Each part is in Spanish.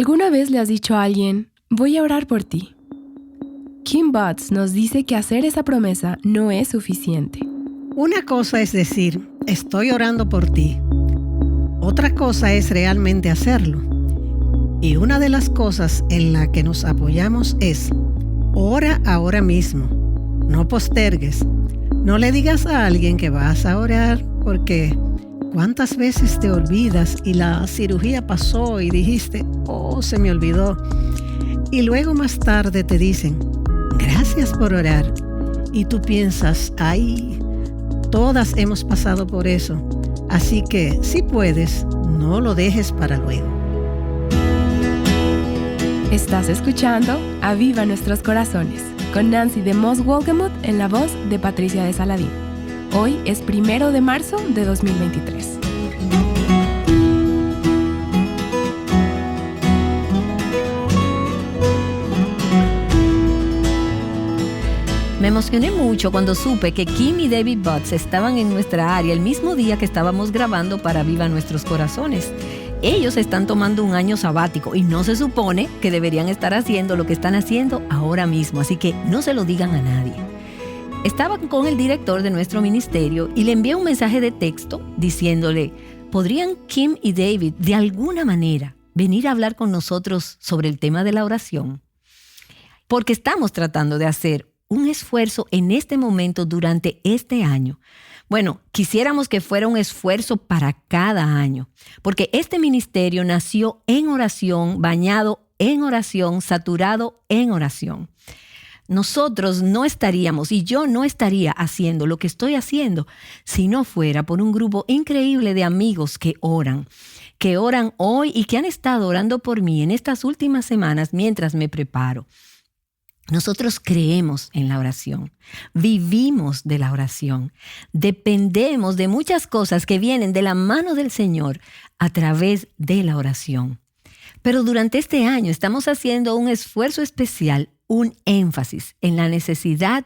¿Alguna vez le has dicho a alguien, voy a orar por ti? Kim Butts nos dice que hacer esa promesa no es suficiente. Una cosa es decir, estoy orando por ti. Otra cosa es realmente hacerlo. Y una de las cosas en la que nos apoyamos es, ora ahora mismo. No postergues. No le digas a alguien que vas a orar porque ¿cuántas veces te olvidas y la cirugía pasó y dijiste, oh, se me olvidó? Y luego más tarde te dicen, gracias por orar. Y tú piensas, ay, todas hemos pasado por eso. Así que, si puedes, no lo dejes para luego. Estás escuchando Aviva Nuestros Corazones, con Nancy de Moss Wolgemuth en la voz de Patricia de Saladín. Hoy es 1 de marzo de 2023. Me emocioné mucho cuando supe que Kim y David Butts estaban en nuestra área el mismo día que estábamos grabando para Aviva Nuestros Corazones. Ellos están tomando un año sabático y no se supone que deberían estar haciendo lo que están haciendo ahora mismo, así que no se lo digan a nadie. Estaba con el director de nuestro ministerio y le envié un mensaje de texto diciéndole, ¿podrían Kim y David de alguna manera venir a hablar con nosotros sobre el tema de la oración? Porque estamos tratando de hacer un esfuerzo en este momento durante este año. Bueno, quisiéramos que fuera un esfuerzo para cada año, porque este ministerio nació en oración, bañado en oración, saturado en oración. Nosotros no estaríamos, y yo no estaría haciendo lo que estoy haciendo si no fuera por un grupo increíble de amigos que oran hoy y que han estado orando por mí en estas últimas semanas mientras me preparo. Nosotros creemos en la oración, vivimos de la oración, dependemos de muchas cosas que vienen de la mano del Señor a través de la oración. Pero durante este año estamos haciendo un esfuerzo especial, un énfasis en la necesidad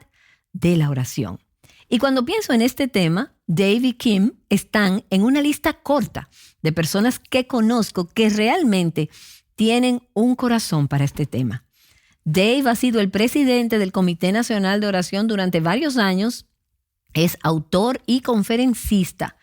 de la oración. Y cuando pienso en este tema, Dave y Kim están en una lista corta de personas que conozco que realmente tienen un corazón para este tema. Dave ha sido el presidente del Comité Nacional de Oración durante varios años, es autor y conferencista.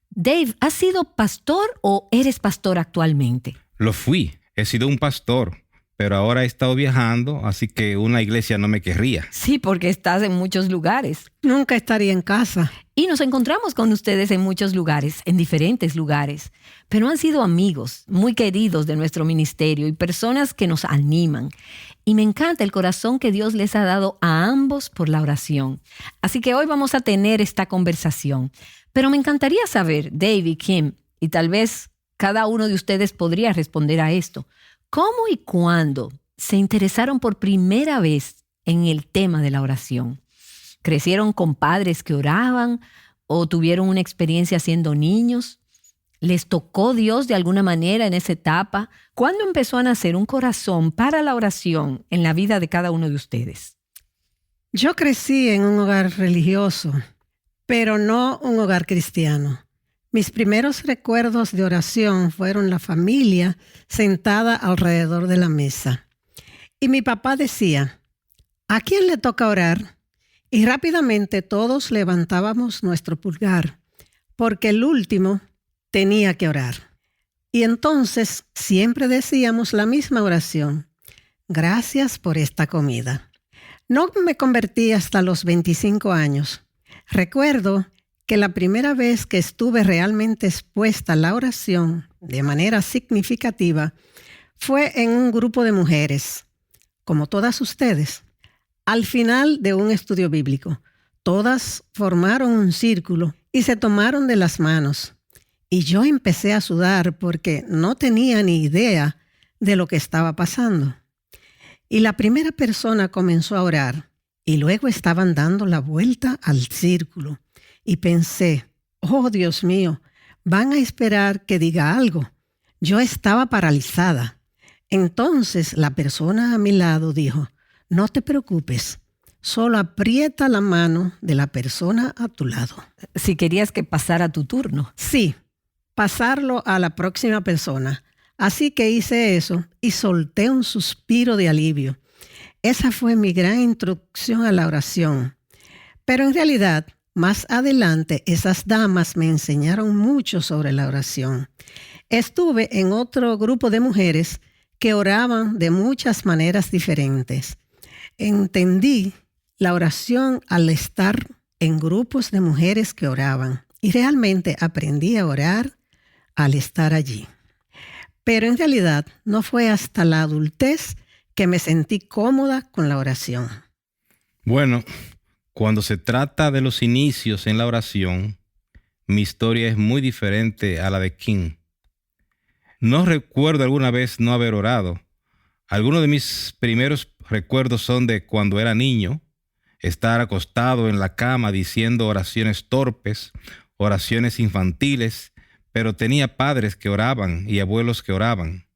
Dave, ¿has sido pastor o eres pastor actualmente? Lo fui, he sido un pastor, pero ahora he estado viajando, así que una iglesia no me querría. Sí, porque estás en muchos lugares. Nunca estaría en casa. Y nos encontramos con ustedes en muchos lugares, en diferentes lugares, pero han sido amigos muy queridos de nuestro ministerio y personas que nos animan. Y me encanta el corazón que Dios les ha dado a ambos por la oración. Así que hoy vamos a tener esta conversación. Pero me encantaría saber, Dave y Kim, y tal vez cada uno de ustedes podría responder a esto, ¿cómo y cuándo se interesaron por primera vez en el tema de la oración? ¿Crecieron con padres que oraban o tuvieron una experiencia siendo niños? ¿Les tocó Dios de alguna manera en esa etapa? ¿Cuándo empezó a nacer un corazón para la oración en la vida de cada uno de ustedes? Yo crecí en un hogar religioso, pero no un hogar cristiano. Mis primeros recuerdos de oración fueron la familia sentada alrededor de la mesa. Y mi papá decía, ¿a quién le toca orar? Y rápidamente todos levantábamos nuestro pulgar, porque el último tenía que orar. Y entonces siempre decíamos la misma oración, gracias por esta comida. No me convertí hasta los 25 años. Recuerdo que la primera vez que estuve realmente expuesta a la oración de manera significativa fue en un grupo de mujeres, como todas ustedes. Al final de un estudio bíblico, todas formaron un círculo y se tomaron de las manos. Y yo empecé a sudar porque no tenía ni idea de lo que estaba pasando. Y la primera persona comenzó a orar y luego estaban dando la vuelta al círculo. Y pensé, oh Dios mío, van a esperar que diga algo. Yo estaba paralizada. Entonces la persona a mi lado dijo, no te preocupes, solo aprieta la mano de la persona a tu lado. Si querías que pasara tu turno. Sí, pasarlo a la próxima persona. Así que hice eso y solté un suspiro de alivio. Esa fue mi gran introducción a la oración. Pero en realidad, más adelante, esas damas me enseñaron mucho sobre la oración. Estuve en otro grupo de mujeres que oraban de muchas maneras diferentes. Entendí la oración al estar en grupos de mujeres que oraban y realmente aprendí a orar al estar allí. Pero en realidad no fue hasta la adultez que me sentí cómoda con la oración. Bueno, cuando se trata de los inicios en la oración, mi historia es muy diferente a la de Kim. No recuerdo alguna vez no haber orado. Algunos de mis primeros recuerdos son de cuando era niño, estar acostado en la cama diciendo oraciones torpes, oraciones infantiles, pero tenía padres que oraban y abuelos que oraban.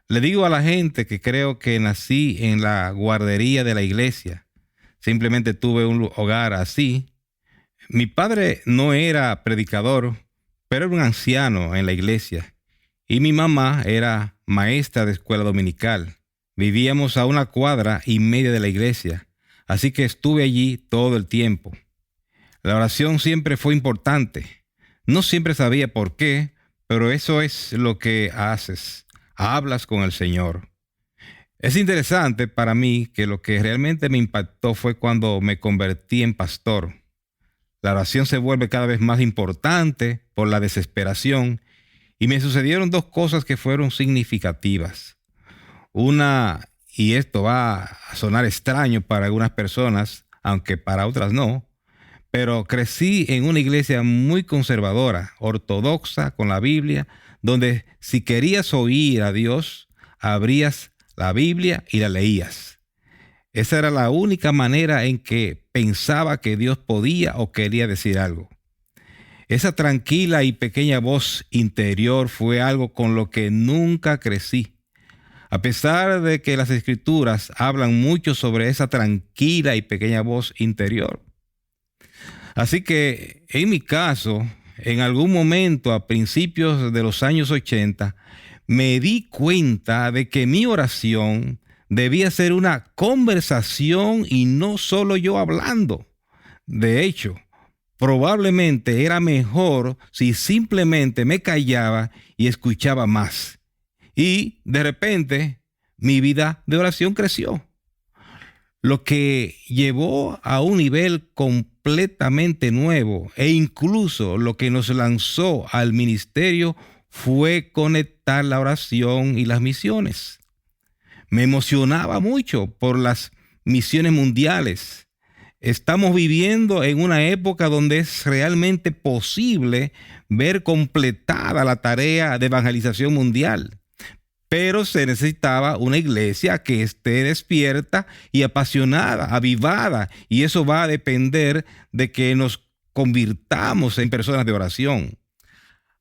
Le digo a la gente que creo que nací en la guardería de la iglesia. Simplemente tuve un hogar así. Mi padre no era predicador, pero era un anciano en la iglesia. Y mi mamá era maestra de escuela dominical. Vivíamos a 1,5 cuadras de la iglesia, así que estuve allí todo el tiempo. La oración siempre fue importante. No siempre sabía por qué, pero eso es lo que haces. Hablas con el Señor. Es interesante para mí que lo que realmente me impactó fue cuando me convertí en pastor. La oración se vuelve cada vez más importante por la desesperación y me sucedieron 2 cosas que fueron significativas. Una, y esto va a sonar extraño para algunas personas, aunque para otras no, pero crecí en una iglesia muy conservadora, ortodoxa con la Biblia, donde si querías oír a Dios, abrías la Biblia y la leías. Esa era la única manera en que pensaba que Dios podía o quería decir algo. Esa tranquila y pequeña voz interior fue algo con lo que nunca crecí. A pesar de que las Escrituras hablan mucho sobre esa tranquila y pequeña voz interior. Así que, en mi caso, en algún momento a principios de los años 80, me di cuenta de que mi oración debía ser una conversación y no solo yo hablando. De hecho, probablemente era mejor si simplemente me callaba y escuchaba más. Y de repente, mi vida de oración creció. Lo que llevó a un nivel completamente nuevo e incluso lo que nos lanzó al ministerio fue conectar la oración y las misiones. Me emocionaba mucho por las misiones mundiales. Estamos viviendo en una época donde es realmente posible ver completada la tarea de evangelización mundial. Pero se necesitaba una iglesia que esté despierta y apasionada, avivada, y eso va a depender de que nos convirtamos en personas de oración.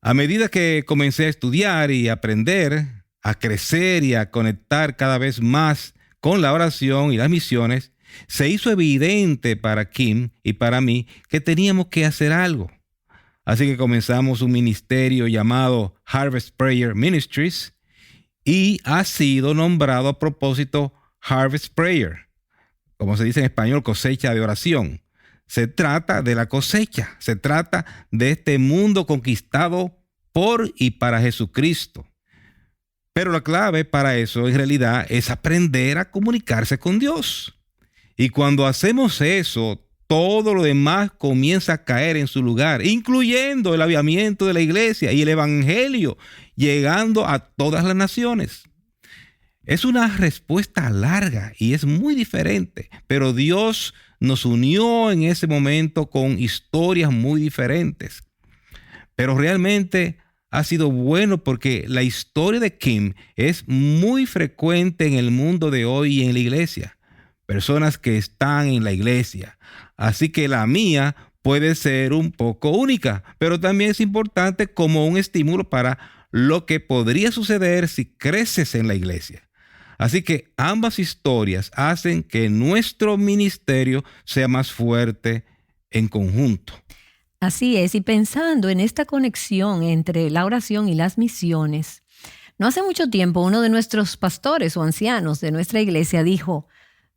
A medida que comencé a estudiar y a aprender, a crecer y a conectar cada vez más con la oración y las misiones, se hizo evidente para Kim y para mí que teníamos que hacer algo. Así que comenzamos un ministerio llamado Harvest Prayer Ministries, y ha sido nombrado a propósito Harvest Prayer, como se dice en español, cosecha de oración. Se trata de la cosecha, se trata de este mundo conquistado por y para Jesucristo. Pero la clave para eso en realidad es aprender a comunicarse con Dios. Y cuando hacemos eso, todo lo demás comienza a caer en su lugar, incluyendo el avivamiento de la iglesia y el evangelio, llegando a todas las naciones. Es una respuesta larga y es muy diferente, pero Dios nos unió en ese momento con historias muy diferentes. Pero realmente ha sido bueno porque la historia de Kim es muy frecuente en el mundo de hoy y en la iglesia. Personas que están en la iglesia. Así que la mía puede ser un poco única, pero también es importante como un estímulo para lo que podría suceder si creces en la iglesia. Así que ambas historias hacen que nuestro ministerio sea más fuerte en conjunto. Así es, y pensando en esta conexión entre la oración y las misiones, No hace mucho tiempo, uno de nuestros pastores o ancianos de nuestra iglesia dijo,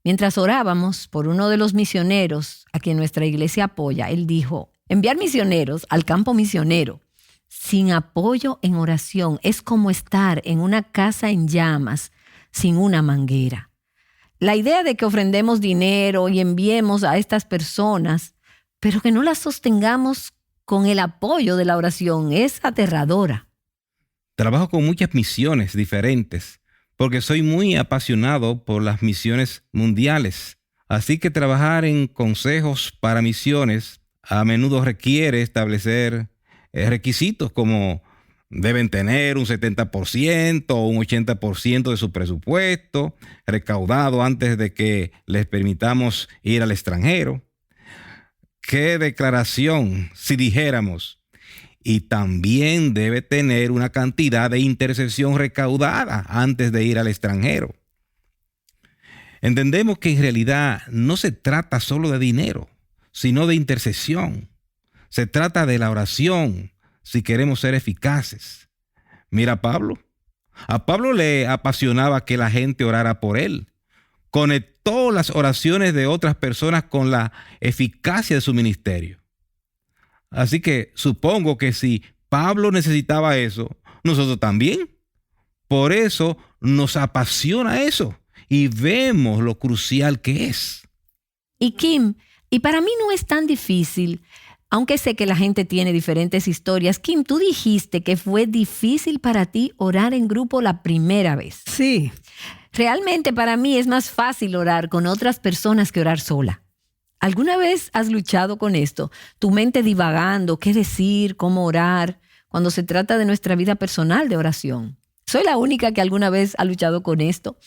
mientras orábamos por uno de los misioneros a quien nuestra iglesia apoya, él dijo, enviar misioneros al campo misionero sin apoyo en oración es como estar en una casa en llamas sin una manguera. La idea de que ofrendemos dinero y enviemos a estas personas, pero que no las sostengamos con el apoyo de la oración, es aterradora. Trabajo con muchas misiones diferentes porque soy muy apasionado por las misiones mundiales. Así que trabajar en consejos para misiones a menudo requiere establecer requisitos como deben tener un 70% o un 80% de su presupuesto recaudado antes de que les permitamos ir al extranjero. ¿Qué declaración si dijéramos? Y también debe tener una cantidad de intercesión recaudada antes de ir al extranjero. Entendemos que en realidad no se trata solo de dinero, sino de intercesión. Se trata de la oración si queremos ser eficaces. Mira a Pablo. A Pablo le apasionaba que la gente orara por él. Conectó las oraciones de otras personas con la eficacia de su ministerio. Así que supongo que si Pablo necesitaba eso, nosotros también. Por eso nos apasiona eso y vemos lo crucial que es. Y Kim, y para mí no es tan difícil, aunque sé que la gente tiene diferentes historias. Kim, tú dijiste que fue difícil para ti orar en grupo la primera vez. Sí. Realmente para mí es más fácil orar con otras personas que orar sola. ¿Alguna vez has luchado con esto? Tu mente divagando, qué decir, cómo orar, cuando se trata de nuestra vida personal de oración. Soy la única que alguna vez ha luchado con esto.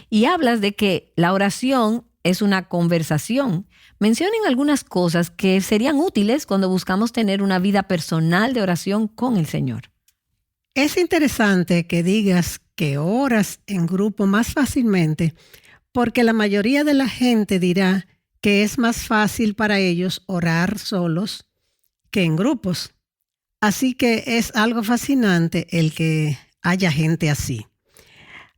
Y hablas de que la oración es una conversación. Mencionen algunas cosas que serían útiles cuando buscamos tener una vida personal de oración con el Señor. Es interesante que digas que oras en grupo más fácilmente, porque la mayoría de la gente dirá que es más fácil para ellos orar solos que en grupos. Así que es algo fascinante el que haya gente así.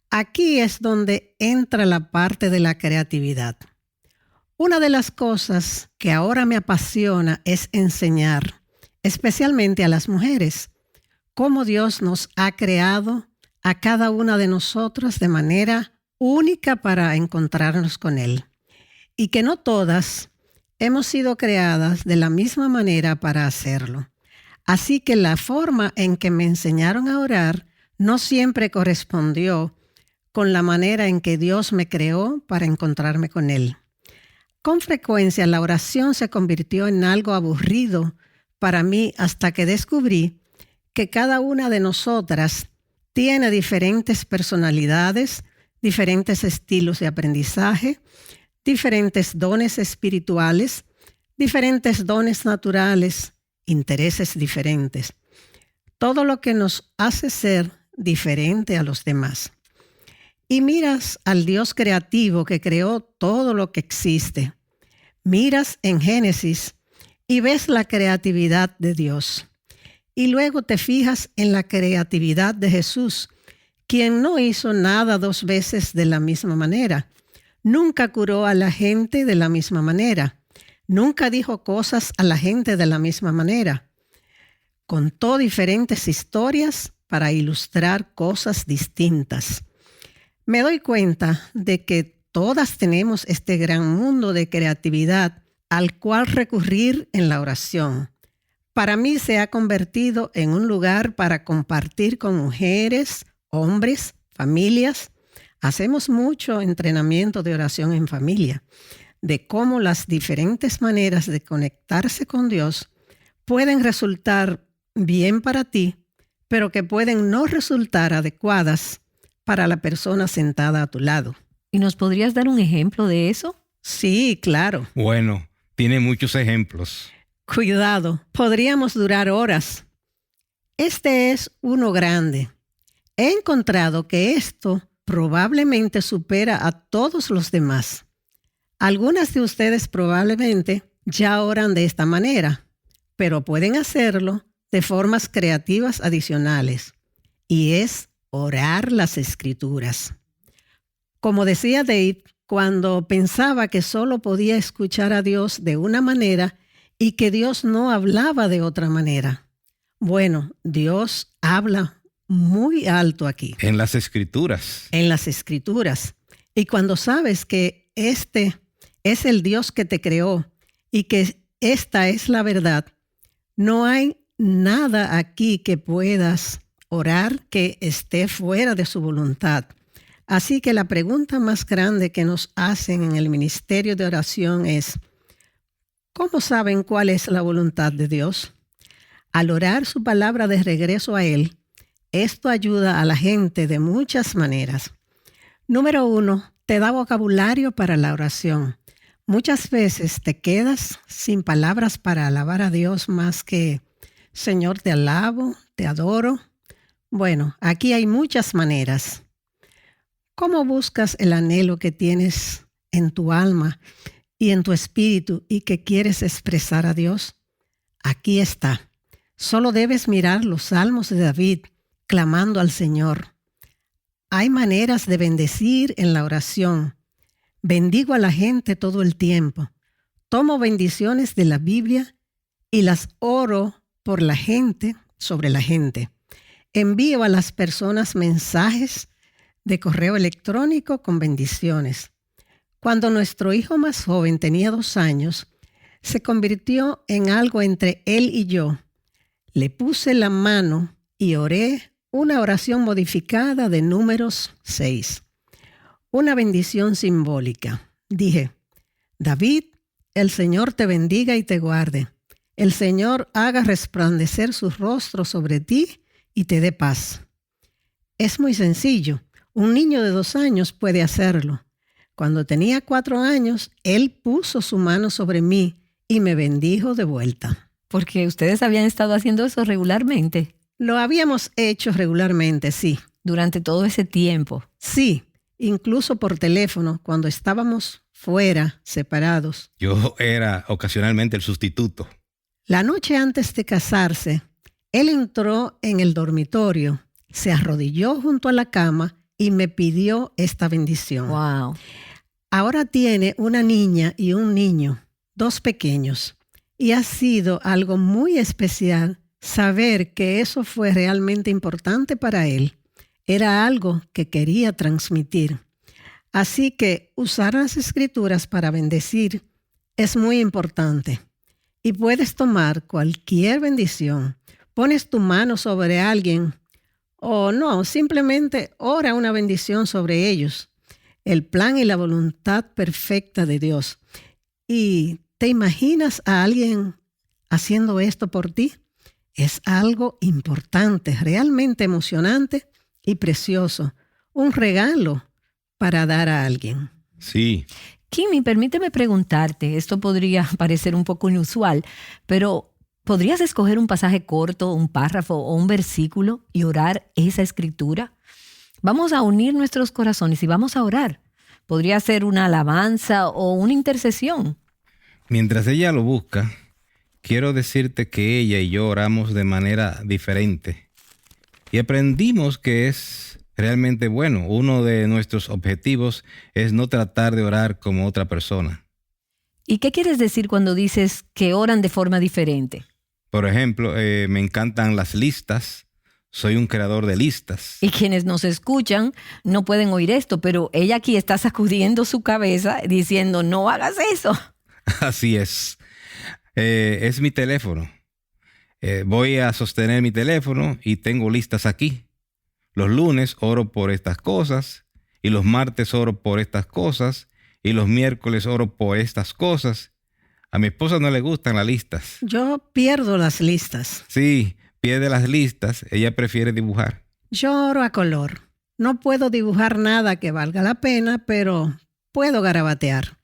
Aquí es donde entra la parte de la creatividad. Una de las cosas que ahora me apasiona es enseñar, especialmente a las mujeres, cómo Dios nos ha creado a cada una de nosotras de manera única para encontrarnos con Él. Y que no todas hemos sido creadas de la misma manera para hacerlo. Así que la forma en que me enseñaron a orar no siempre correspondió con la manera en que Dios me creó para encontrarme con Él. Con frecuencia la oración se convirtió en algo aburrido para mí hasta que descubrí que cada una de nosotras tiene diferentes personalidades, diferentes estilos de aprendizaje, diferentes dones espirituales, diferentes dones naturales, intereses diferentes. Todo lo que nos hace ser diferente a los demás. Y miras al Dios creativo que creó todo lo que existe. Miras en Génesis y ves la creatividad de Dios. Y luego te fijas en la creatividad de Jesús, quien no hizo nada dos veces de la misma manera. Nunca curó a la gente de la misma manera. Nunca dijo cosas a la gente de la misma manera. Contó diferentes historias para ilustrar cosas distintas. Me doy cuenta de que todas tenemos este gran mundo de creatividad al cual recurrir en la oración. Para mí se ha convertido en un lugar para compartir con mujeres, hombres, familias. Hacemos mucho entrenamiento de oración en familia, de cómo las diferentes maneras de conectarse con Dios pueden resultar bien para ti, pero que pueden no resultar adecuadas para la persona sentada a tu lado. ¿Y nos podrías dar un ejemplo de eso? Sí, claro. Bueno, tiene muchos ejemplos. Cuidado, podríamos durar horas. Este es uno grande. He encontrado que esto probablemente supera a todos los demás. Algunas de ustedes probablemente ya oran de esta manera, pero pueden hacerlo de formas creativas adicionales. Y es orar las Escrituras. Como decía Dave, cuando pensaba que solo podía escuchar a Dios de una manera y que Dios no hablaba de otra manera. Bueno, Dios habla muy alto aquí. En las Escrituras. En las Escrituras. Y cuando sabes que este es el Dios que te creó y que esta es la verdad, no hay nada aquí que puedas orar que esté fuera de su voluntad. Así que la pregunta más grande que nos hacen en el ministerio de oración es, ¿cómo saben cuál es la voluntad de Dios? Al orar su palabra de regreso a Él, esto ayuda a la gente de muchas maneras. Número 1, te da vocabulario para la oración. Muchas veces te quedas sin palabras para alabar a Dios más que, Señor, te alabo, te adoro. Bueno, aquí hay muchas maneras. ¿Cómo buscas el anhelo que tienes en tu alma y en tu espíritu y que quieres expresar a Dios? Aquí está. Solo debes mirar los salmos de David clamando al Señor. Hay maneras de bendecir en la oración. Bendigo a la gente todo el tiempo. Tomo bendiciones de la Biblia y las oro por la gente, sobre la gente. Envío a las personas mensajes de correo electrónico con bendiciones. Cuando nuestro hijo más joven tenía 2 años, se convirtió en algo entre él y yo. Le puse la mano y oré una oración modificada de Números 6. Una bendición simbólica. Dije, David, el Señor te bendiga y te guarde. El Señor haga resplandecer su rostro sobre ti y te dé paz. Es muy sencillo. Un niño de 2 años puede hacerlo. Cuando tenía 4 años, él puso su mano sobre mí y me bendijo de vuelta. Porque ustedes habían estado haciendo eso regularmente. Lo habíamos hecho regularmente, sí. Durante todo ese tiempo. Sí, incluso por teléfono, cuando estábamos fuera, separados. Yo era ocasionalmente el sustituto. La noche antes de casarse, él entró en el dormitorio, se arrodilló junto a la cama y me pidió esta bendición. Wow. Ahora tiene una niña y un niño, 2 pequeños, y ha sido algo muy especial saber que eso fue realmente importante para él. Era algo que quería transmitir. Así que usar las Escrituras para bendecir es muy importante. Y puedes tomar cualquier bendición. Pones tu mano sobre alguien o no, simplemente ora una bendición sobre ellos. El plan y la voluntad perfecta de Dios. ¿Y te imaginas a alguien haciendo esto por ti? Es algo importante, realmente emocionante y precioso. Un regalo para dar a alguien. Sí. Kimi, permíteme preguntarte, esto podría parecer un poco inusual, pero ¿podrías escoger un pasaje corto, un párrafo o un versículo y orar esa escritura? Vamos a unir nuestros corazones y vamos a orar. Podría ser una alabanza o una intercesión. Mientras ella lo busca, quiero decirte que ella y yo oramos de manera diferente. Y aprendimos que es realmente bueno. Uno de nuestros objetivos es no tratar de orar como otra persona. ¿Y qué quieres decir cuando dices que oran de forma diferente? Por ejemplo, me encantan las listas. Soy un creador de listas. Y quienes nos escuchan no pueden oír esto, pero ella aquí está sacudiendo su cabeza diciendo, no hagas eso. Así es. Es mi teléfono. Voy a sostener mi teléfono y tengo listas aquí. Los lunes oro por estas cosas, y los martes oro por estas cosas, y los miércoles oro por estas cosas. A mi esposa no le gustan las listas. Yo pierdo las listas. Sí, pierde las listas. Ella prefiere dibujar. Yo oro a color. No puedo dibujar nada que valga la pena, pero puedo garabatear.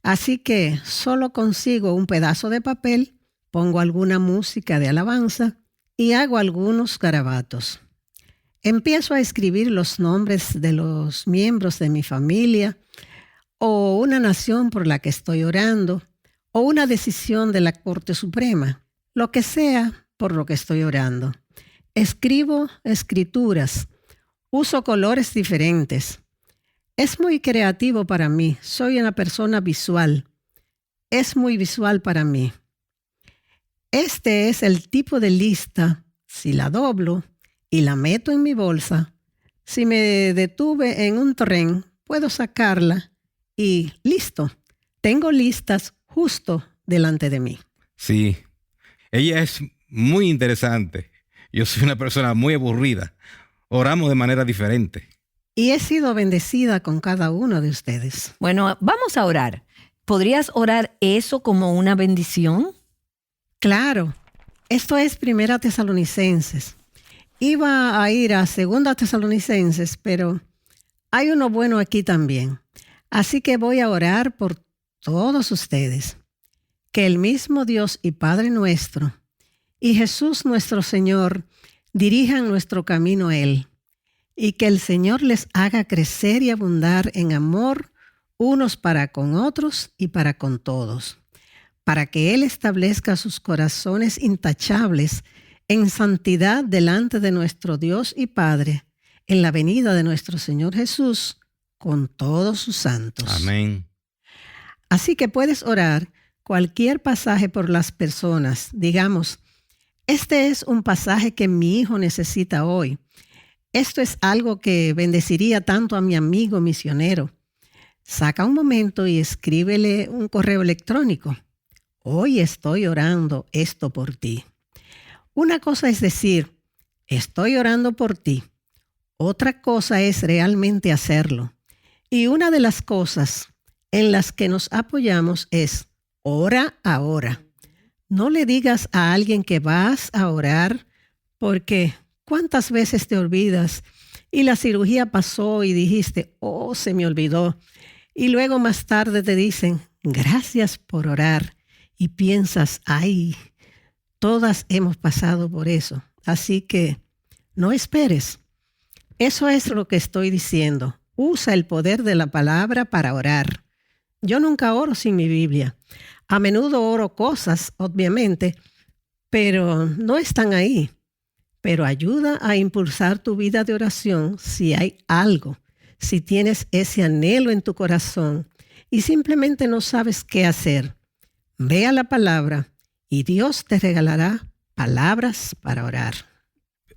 Así que solo consigo un pedazo de papel, pongo alguna música de alabanza y hago algunos garabatos. Empiezo a escribir los nombres de los miembros de mi familia o una nación por la que estoy orando o una decisión de la Corte Suprema, lo que sea por lo que estoy orando. Escribo escrituras Uso colores diferentes. Es muy creativo para mí. Soy una persona visual. Es muy visual para mí. Este es el tipo de lista. Si la doblo y la meto en mi bolsa, si me detuve en un tren, puedo sacarla y listo. Tengo listas justo delante de mí. Sí, ella es muy interesante. Yo soy una persona muy aburrida. Oramos de manera diferente. Y he sido bendecida con cada uno de ustedes. Bueno, vamos a orar. ¿Podrías orar eso como una bendición? Claro, esto es Primera Tesalonicenses. Iba a ir a Segunda Tesalonicenses, pero hay uno bueno aquí también. Así que voy a orar por todos ustedes. Que el mismo Dios y Padre nuestro y Jesús nuestro Señor dirijan nuestro camino a Él. Y que el Señor les haga crecer y abundar en amor unos para con otros y para con todos, para que Él establezca sus corazones intachables en santidad delante de nuestro Dios y Padre, en la venida de nuestro Señor Jesús, con todos sus santos. Amén. Así que puedes orar cualquier pasaje por las personas. Digamos, este es un pasaje que mi hijo necesita hoy. Esto es algo que bendeciría tanto a mi amigo misionero. Saca un momento y escríbele un correo electrónico. Hoy estoy orando esto por ti. Una cosa es decir, estoy orando por ti. Otra cosa es realmente hacerlo. Y una de las cosas en las que nos apoyamos es ora ahora. No le digas a alguien que vas a orar porque ¿cuántas veces te olvidas? Y la cirugía pasó y dijiste, oh, se me olvidó. Y luego más tarde te dicen, gracias por orar. Y piensas, ay, todas hemos pasado por eso. Así que no esperes. Eso es lo que estoy diciendo. Usa el poder de la palabra para orar. Yo nunca oro sin mi Biblia. A menudo oro cosas, obviamente, pero no están ahí. Pero ayuda a impulsar tu vida de oración si hay algo, si tienes ese anhelo en tu corazón y simplemente no sabes qué hacer. Ve a la palabra y Dios te regalará palabras para orar.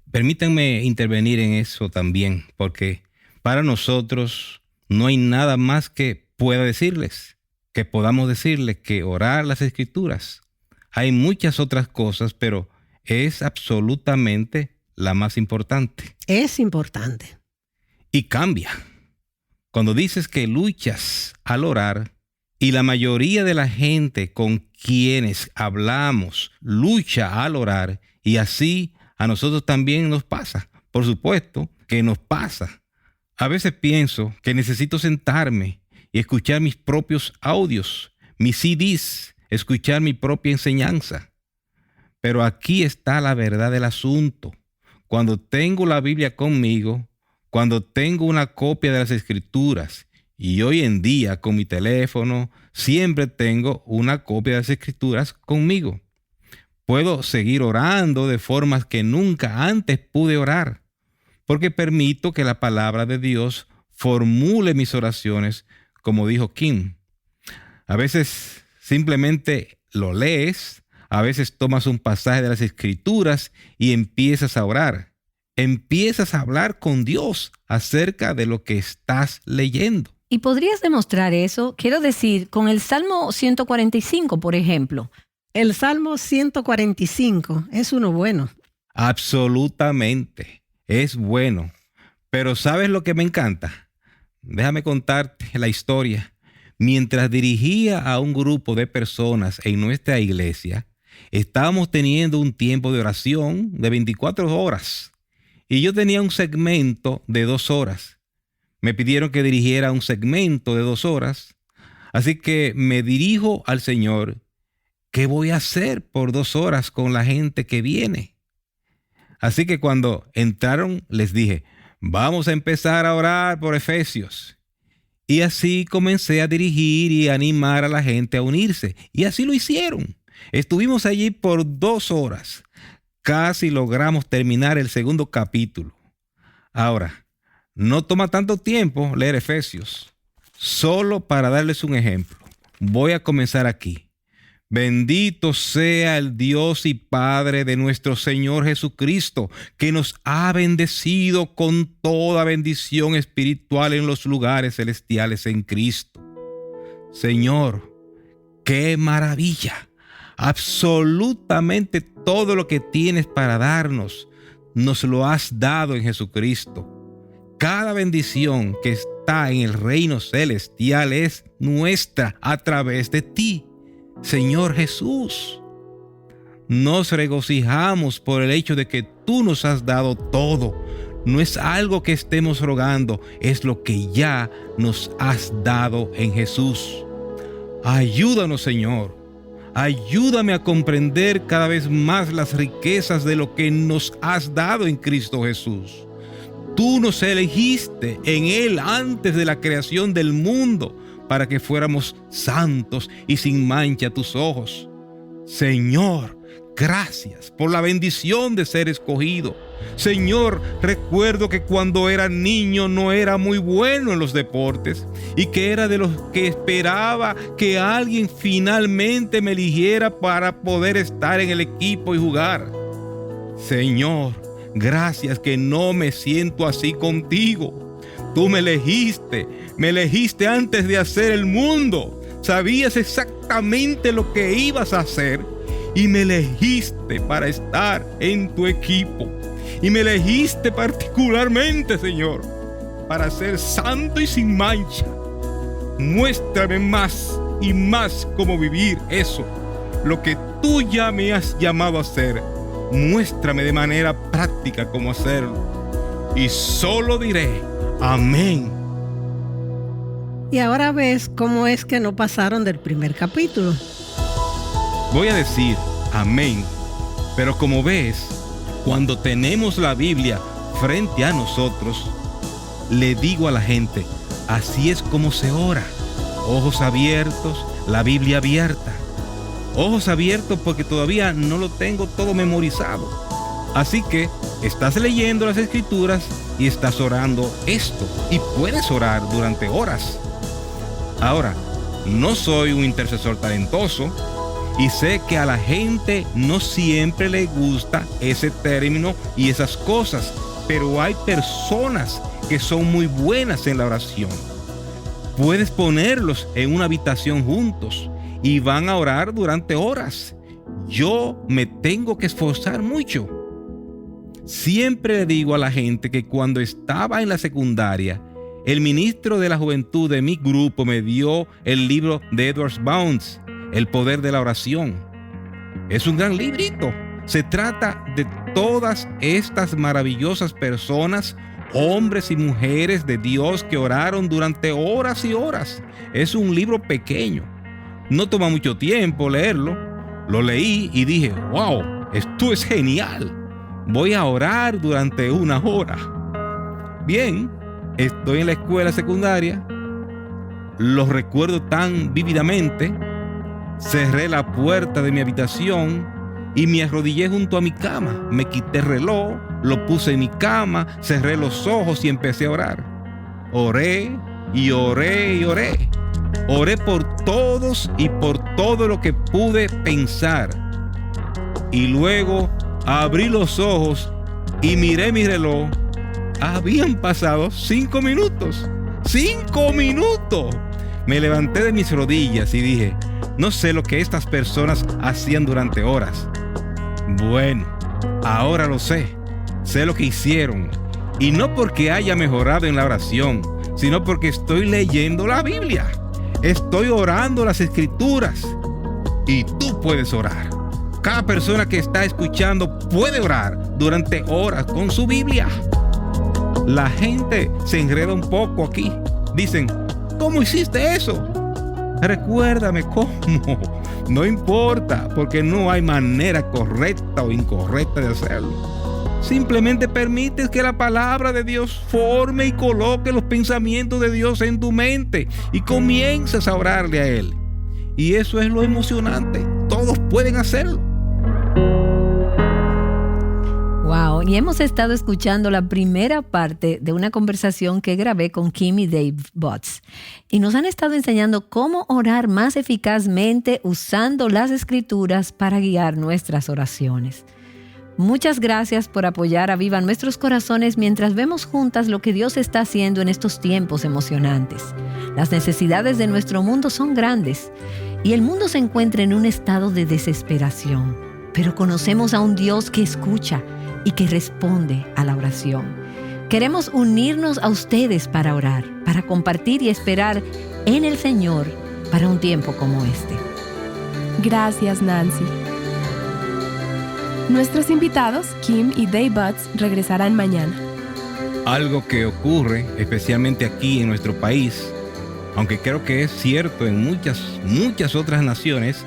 Permítanme intervenir en eso también, porque para nosotros no hay nada más que pueda decirles, que podamos decirles que orar las Escrituras. Hay muchas otras cosas, pero es absolutamente la más importante. Es importante. Y cambia. Cuando dices que luchas al orar, y la mayoría de la gente con quienes hablamos lucha al orar, y así a nosotros también nos pasa. Por supuesto que nos pasa. A veces pienso que necesito sentarme y escuchar mis propios audios, mis CDs, escuchar mi propia enseñanza. Pero aquí está la verdad del asunto. Cuando tengo la Biblia conmigo, cuando tengo una copia de las Escrituras, y hoy en día con mi teléfono siempre tengo una copia de las Escrituras conmigo, puedo seguir orando de formas que nunca antes pude orar, porque permito que la palabra de Dios formule mis oraciones, como dijo Kim. A veces simplemente lo lees, a veces tomas un pasaje de las Escrituras y empiezas a orar. Empiezas a hablar con Dios acerca de lo que estás leyendo. ¿Y podrías demostrar eso? Quiero decir, con el Salmo 145, por ejemplo. El Salmo 145 es uno bueno. Absolutamente, es bueno. Pero ¿sabes lo que me encanta? Déjame contarte la historia. Mientras dirigía a un grupo de personas en nuestra iglesia, estábamos teniendo un tiempo de oración de 24 horas. Y yo tenía un segmento de 2 horas. Me pidieron que dirigiera un segmento de 2 horas. Así que me dirijo al Señor. ¿Qué voy a hacer por 2 horas con la gente que viene? Así que cuando entraron, les dije, vamos a empezar a orar por Efesios. Y así comencé a dirigir y animar a la gente a unirse. Y así lo hicieron. Estuvimos allí por 2 horas. Casi logramos terminar el 2º capítulo. Ahora, No toma tanto tiempo leer Efesios. Solo para darles un ejemplo, voy a comenzar aquí. Bendito sea el Dios y Padre de nuestro Señor Jesucristo, que nos ha bendecido con toda bendición espiritual en los lugares celestiales en Cristo. Señor, ¡qué maravilla! Absolutamente todo lo que tienes para darnos, nos lo has dado en Jesucristo. Cada bendición que está en el reino celestial es nuestra a través de ti, Señor Jesús. Nos regocijamos por el hecho de que tú nos has dado todo. No es algo que estemos rogando, es lo que ya nos has dado en Jesús. Ayúdanos, Señor. Ayúdame a comprender cada vez más las riquezas de lo que nos has dado en Cristo Jesús. Tú nos elegiste en Él antes de la creación del mundo para que fuéramos santos y sin mancha a tus ojos. Señor, gracias por la bendición de ser escogido. Señor, recuerdo que cuando era niño no era muy bueno en los deportes y que era de los que esperaba que alguien finalmente me eligiera para poder estar en el equipo y jugar. Señor, gracias que no me siento así contigo. Tú me elegiste antes de hacer el mundo. Sabías exactamente lo que ibas a hacer y me elegiste para estar en tu equipo. Y me elegiste particularmente, Señor, para ser santo y sin mancha. Muéstrame más y más cómo vivir eso, lo que tú ya me has llamado a hacer. Muéstrame de manera práctica cómo hacerlo. Y solo diré, amén. Y ahora ves cómo es que no pasaron del primer capítulo. Voy a decir, amén. Pero como ves, cuando tenemos la Biblia frente a nosotros, le digo a la gente, así es como se ora. Ojos abiertos, la Biblia abierta. Ojos abiertos porque todavía no lo tengo todo memorizado. Así que estás leyendo las Escrituras y estás orando esto. Y puedes orar durante horas. Ahora, no soy un intercesor talentoso y sé que a la gente no siempre le gusta ese término y esas cosas, pero hay personas que son muy buenas en la oración. Puedes ponerlos en una habitación juntos y van a orar durante horas. Yo me tengo que esforzar mucho. Siempre le digo a la gente que cuando estaba en la secundaria, el ministro de la juventud de mi grupo me dio el libro de Edward Bounds, El poder de la oración. Es un gran librito. Se trata de todas estas maravillosas personas, hombres y mujeres de Dios que oraron durante horas y horas. Es un libro pequeño. No toma mucho tiempo leerlo. Lo leí y dije, wow, esto es genial. Voy a orar durante una hora. Bien, estoy en la escuela secundaria. Lo recuerdo tan vívidamente. Cerré la puerta de mi habitación y me arrodillé junto a mi cama. Me quité el reloj, lo puse en mi cama, cerré los ojos y empecé a orar. Oré y oré y oré. Oré por todos y por todo lo que pude pensar. Y luego abrí los ojos y miré mi reloj. Habían pasado 5 minutos. ¡5 minutos! Me levanté de mis rodillas y dije, no sé lo que estas personas hacían durante horas. Bueno, ahora lo sé. Sé lo que hicieron. Y no porque haya mejorado en la oración, sino porque estoy leyendo la Biblia. Estoy orando las Escrituras. Y tú puedes orar. Cada persona que está escuchando puede orar durante horas con su Biblia. La gente se enreda un poco aquí. Dicen, ¿cómo hiciste eso? Recuérdame cómo. No importa, porque no hay manera correcta o incorrecta de hacerlo. Simplemente permites que la palabra de Dios forme y coloque los pensamientos de Dios en tu mente y comienzas a orarle a Él. Y eso es lo emocionante. Todos pueden hacerlo. Wow, y hemos estado escuchando la primera parte de una conversación que grabé con Kim y Dave Butts. Y nos han estado enseñando cómo orar más eficazmente usando las Escrituras para guiar nuestras oraciones. Muchas gracias por apoyar a Viva Nuestros Corazones mientras vemos juntas lo que Dios está haciendo en estos tiempos emocionantes. Las necesidades de nuestro mundo son grandes y el mundo se encuentra en un estado de desesperación. Pero conocemos a un Dios que escucha y que responde a la oración. Queremos unirnos a ustedes para orar, para compartir y esperar en el Señor para un tiempo como este. Gracias, Nancy. Nuestros invitados, Kim y Dave Butts, regresarán mañana. Algo que ocurre, especialmente aquí en nuestro país, aunque creo que es cierto en muchas otras naciones,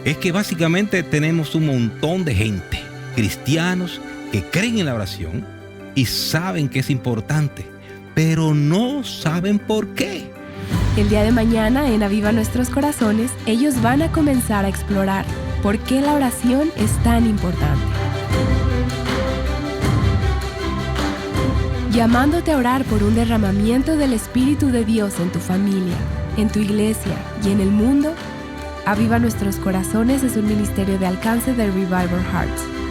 es que básicamente tenemos un montón de gente, cristianos, que creen en la oración y saben que es importante, pero no saben por qué. El día de mañana, en Aviva Nuestros Corazones, ellos van a comenzar a explorar por qué la oración es tan importante. Llamándote a orar por un derramamiento del Espíritu de Dios en tu familia, en tu iglesia y en el mundo, Aviva Nuestros Corazones es un ministerio de alcance de Revival Hearts.